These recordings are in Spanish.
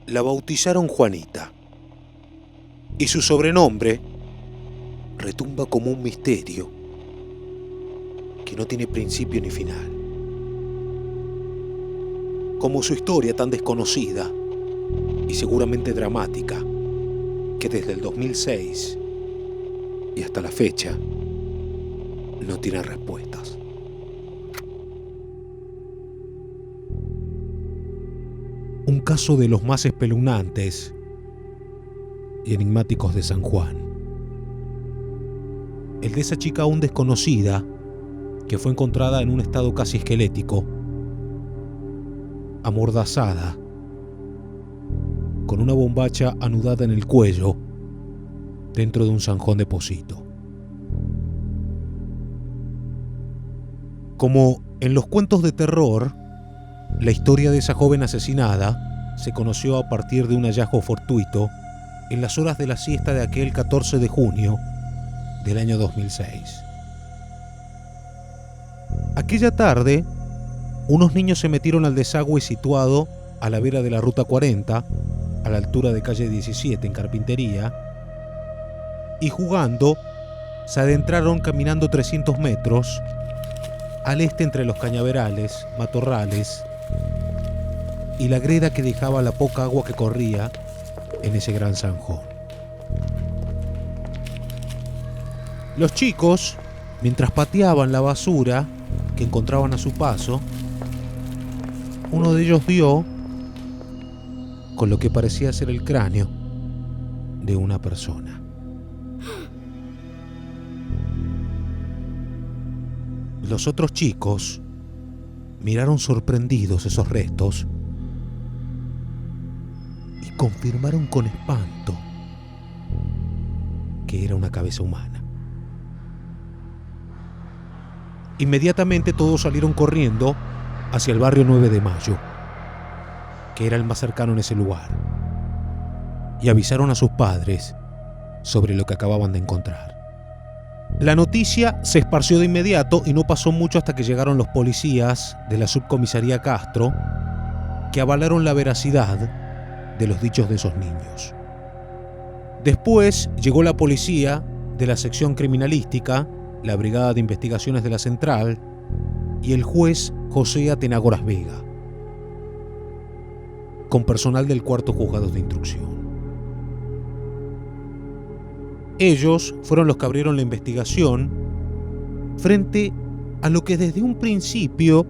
La bautizaron Juanita, y su sobrenombre retumba como un misterio que no tiene principio ni final. Como su historia tan desconocida y seguramente dramática, que desde el 2006 y hasta la fecha no tiene respuestas. Un caso de los más espeluznantes y enigmáticos de San Juan. El de esa chica aún desconocida que fue encontrada en un estado casi esquelético, amordazada, con una bombacha anudada en el cuello dentro de un zanjón de Pocito. Como en los cuentos de terror, la historia de esa joven asesinada se conoció a partir de un hallazgo fortuito en las horas de la siesta de aquel 14 de junio del año 2006. Aquella tarde, unos niños se metieron al desagüe situado a la vera de la Ruta 40, a la altura de calle 17 en Carpintería, y jugando, se adentraron caminando 300 metros al este entre los cañaverales, matorrales y la greda que dejaba la poca agua que corría en ese gran zanjón. Los chicos, mientras pateaban la basura que encontraban a su paso, uno de ellos dio con lo que parecía ser el cráneo de una persona. Los otros chicos miraron sorprendidos esos restos y confirmaron con espanto que era una cabeza humana. Inmediatamente todos salieron corriendo hacia el barrio 9 de Mayo, que era el más cercano en ese lugar, y avisaron a sus padres sobre lo que acababan de encontrar. La noticia se esparció de inmediato y no pasó mucho hasta que llegaron los policías de la subcomisaría Castro, que avalaron la veracidad de los dichos de esos niños. Después llegó la policía de la sección criminalística, la Brigada de Investigaciones de la Central y el juez José Atenágoras Vega, con personal del cuarto juzgado de instrucción. Ellos fueron los que abrieron la investigación frente a lo que desde un principio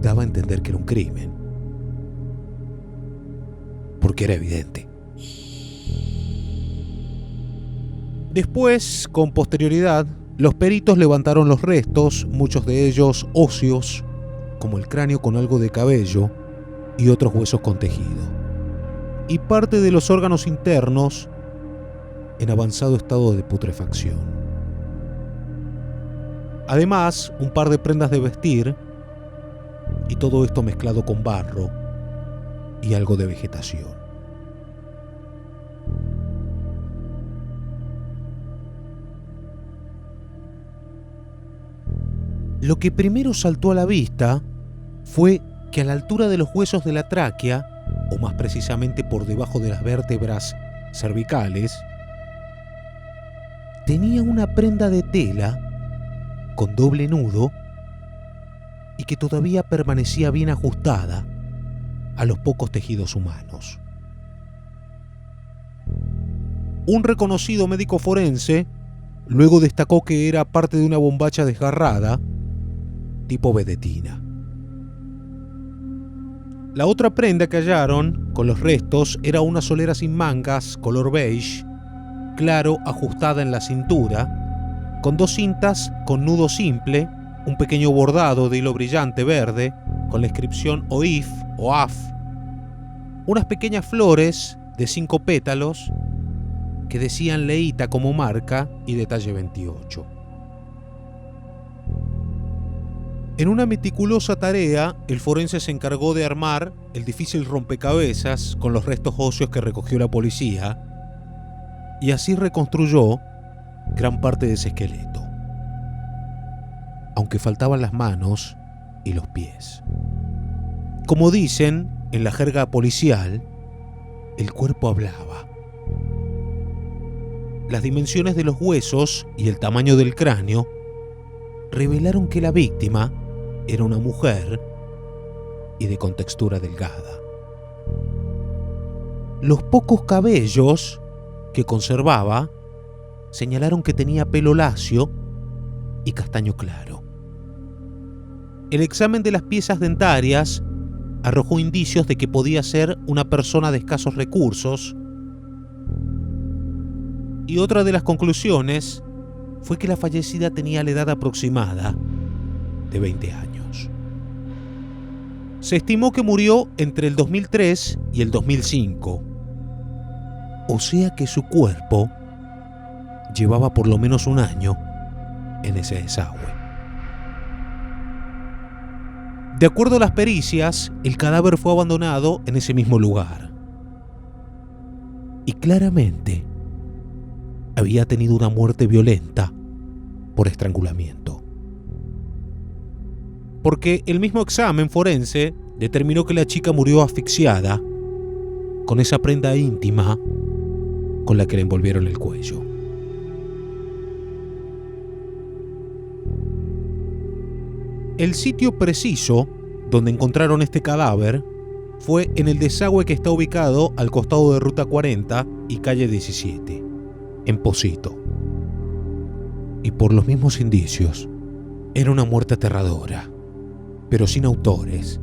daba a entender que era un crimen, porque era evidente. Después, con posterioridad, los peritos levantaron los restos, muchos de ellos óseos, como el cráneo con algo de cabello y otros huesos con tejido, y parte de los órganos internos en avanzado estado de putrefacción. Además, un par de prendas de vestir, y todo esto mezclado con barro y algo de vegetación. Lo que primero saltó a la vista fue que a la altura de los huesos de la tráquea, o más precisamente por debajo de las vértebras cervicales, tenía una prenda de tela con doble nudo y que todavía permanecía bien ajustada a los pocos tejidos humanos. Un reconocido médico forense luego destacó que era parte de una bombacha desgarrada tipo vedetina. La otra prenda que hallaron con los restos era una solera sin mangas, color beige, claro, ajustada en la cintura, con dos cintas con nudo simple, un pequeño bordado de hilo brillante verde, con la inscripción OIF o AF, unas pequeñas flores de 5 pétalos que decían Leita como marca y detalle 28. En una meticulosa tarea, el forense se encargó de armar el difícil rompecabezas con los restos óseos que recogió la policía y así reconstruyó gran parte de ese esqueleto, aunque faltaban las manos y los pies. Como dicen, En la jerga policial, el cuerpo hablaba. Las dimensiones de los huesos y el tamaño del cráneo revelaron que la víctima era una mujer y de contextura delgada. Los pocos cabellos que conservaba señalaron que tenía pelo lacio y castaño claro. El examen de las piezas dentarias arrojó indicios de que podía ser una persona de escasos recursos, y otra de las conclusiones fue que la fallecida tenía la edad aproximada de 20 años. Se estimó que murió entre el 2003 y el 2005, o sea que su cuerpo llevaba por lo menos un año en ese desagüe. De acuerdo a las pericias, el cadáver fue abandonado en ese mismo lugar. Y claramente había tenido una muerte violenta por estrangulamiento. Porque el mismo examen forense determinó que la chica murió asfixiada con esa prenda íntima con la que le envolvieron el cuello. El sitio preciso donde encontraron este cadáver fue en el desagüe que está ubicado al costado de Ruta 40 y Calle 17, en Pocito. Y por los mismos indicios, era una muerte aterradora, pero sin autores,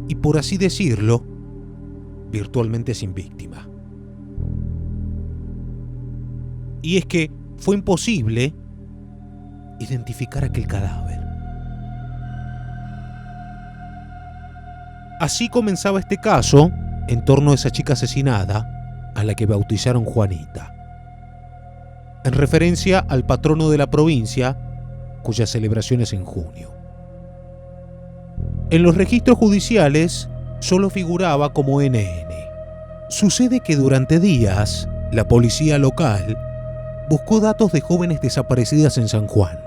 y por así decirlo, virtualmente sin víctima. Y es que fue imposible identificar aquel cadáver. Así comenzaba este caso en torno a esa chica asesinada a la que bautizaron Juanita, en referencia al patrono de la provincia, cuya celebración es en junio. En los registros judiciales solo figuraba como NN. Sucede que durante días la policía local buscó datos de jóvenes desaparecidas en San Juan,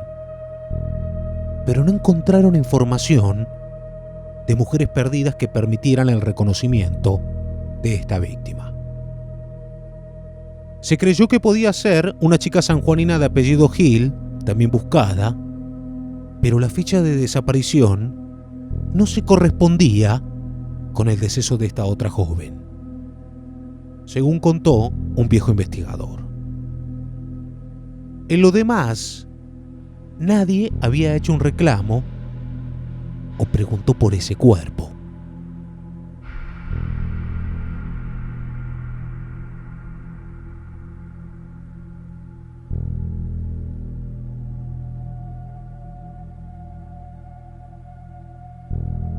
pero no encontraron información de mujeres perdidas que permitieran el reconocimiento de esta víctima. Se creyó que podía ser una chica sanjuanina de apellido Gil, también buscada, pero la ficha de desaparición no se correspondía con el deceso de esta otra joven, según contó un viejo investigador. En lo demás, nadie había hecho un reclamo o preguntó por ese cuerpo.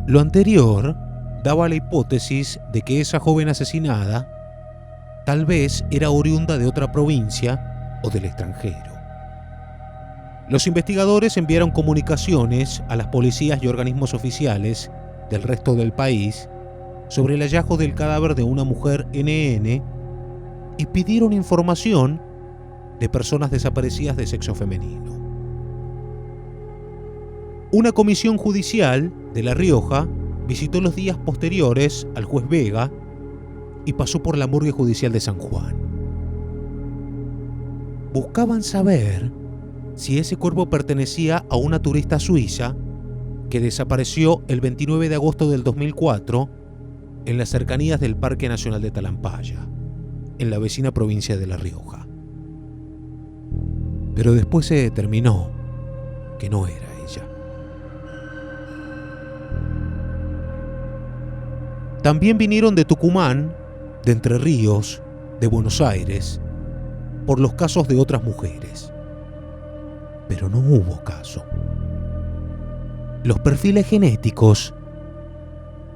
Lo anterior daba la hipótesis de que esa joven asesinada tal vez era oriunda de otra provincia o del extranjero. Los investigadores enviaron comunicaciones a las policías y organismos oficiales del resto del país sobre el hallazgo del cadáver de una mujer NN y pidieron información de personas desaparecidas de sexo femenino. Una comisión judicial de La Rioja visitó los días posteriores al juez Vega y pasó por la morgue judicial de San Juan. Buscaban saber si ese cuerpo pertenecía a una turista suiza que desapareció el 29 de agosto del 2004 en las cercanías del Parque Nacional de Talampaya, en la vecina provincia de La Rioja. Pero después se determinó que no era ella. También vinieron de Tucumán, de Entre Ríos, de Buenos Aires, por los casos de otras mujeres. Pero no hubo caso. Los perfiles genéticos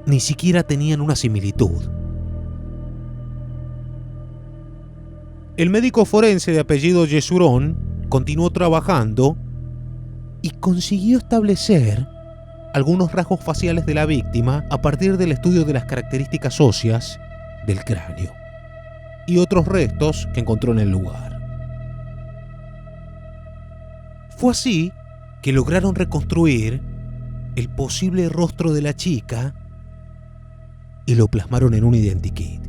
ni siquiera tenían una similitud. El médico forense de apellido Yesurón continuó trabajando y consiguió establecer algunos rasgos faciales de la víctima a partir del estudio de las características óseas del cráneo y otros restos que encontró en el lugar. Fue así que lograron reconstruir el posible rostro de la chica y lo plasmaron en un identikit.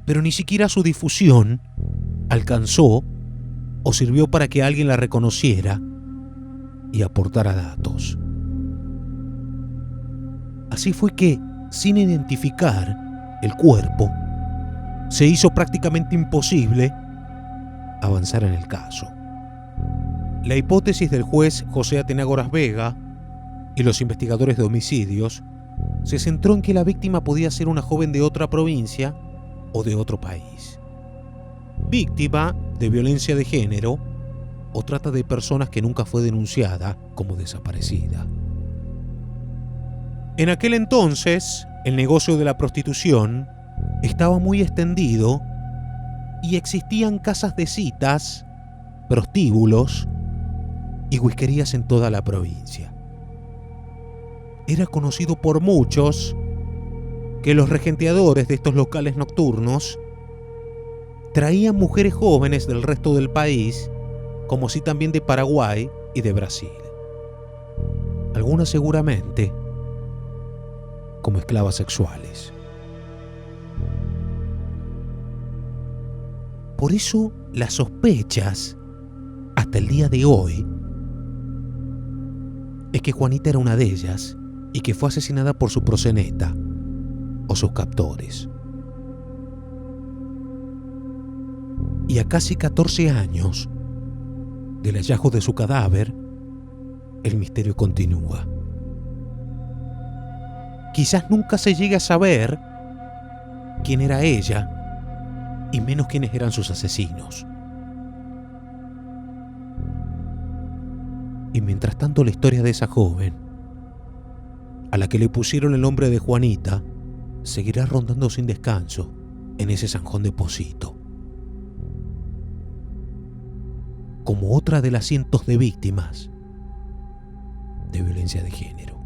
Pero ni siquiera su difusión alcanzó o sirvió para que alguien la reconociera y aportara datos. Así fue que, sin identificar el cuerpo, se hizo prácticamente imposible avanzar en el caso. La hipótesis del juez José Atenágoras Vega y los investigadores de homicidios se centró en que la víctima podía ser una joven de otra provincia o de otro país, víctima de violencia de género o trata de personas que nunca fue denunciada como desaparecida. En aquel entonces, el negocio de la prostitución estaba muy extendido y existían casas de citas, prostíbulos y whiskerías en toda la provincia. Era conocido por muchos que los regenteadores de estos locales nocturnos traían mujeres jóvenes del resto del país, como así también de Paraguay y de Brasil. Algunas seguramente como esclavas sexuales. Por eso las sospechas, hasta el día de hoy, es que Juanita era una de ellas y que fue asesinada por su proxeneta o sus captores. Y a casi 14 años del hallazgo de su cadáver, el misterio continúa. Quizás nunca se llegue a saber quién era ella y menos quiénes eran sus asesinos. Y mientras tanto, la historia de esa joven, a la que le pusieron el nombre de Juanita, seguirá rondando sin descanso en ese zanjón de Pocito, como otra de las cientos de víctimas de violencia de género.